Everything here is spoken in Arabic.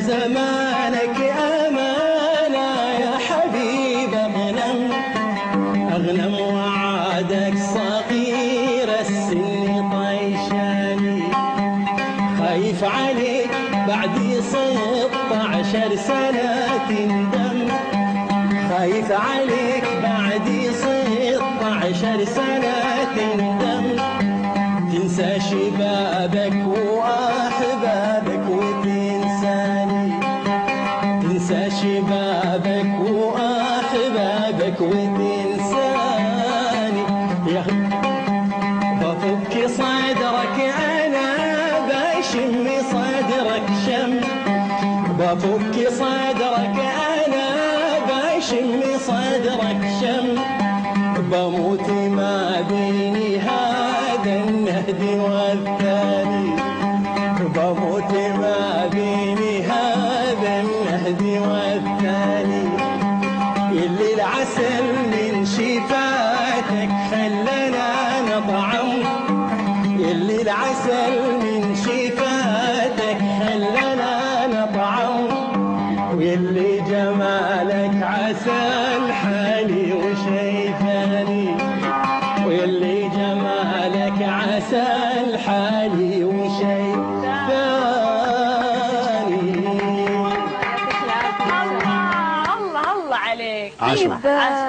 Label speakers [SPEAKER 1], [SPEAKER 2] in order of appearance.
[SPEAKER 1] زمانك أمانة يا حبيب أغنم أغنم وعادك صغير السن طيشاني خايف عليك بعد 16 سنة تندم خايف عليك بعد 16 سنة تندم تنسى شبابك وأحبابك وتنساني تنسى شبابك وأحبابك وتنساني بفك صدرك أنا بشم صدرك شم بفك صدرك أنا بشم صدرك شم بموت ما بيني هذا النهد والثاني بموت ما بيني هذا النهد والثاني اللي العسل من شفاتك خلنا نطعم اللي العسل من شفاتك خلنا نطعم واللي جمالك عسل حالي وشي ثاني واللي جمالك عسل حالي وشي ثاني.
[SPEAKER 2] الله الله عليك.
[SPEAKER 3] عاشوا.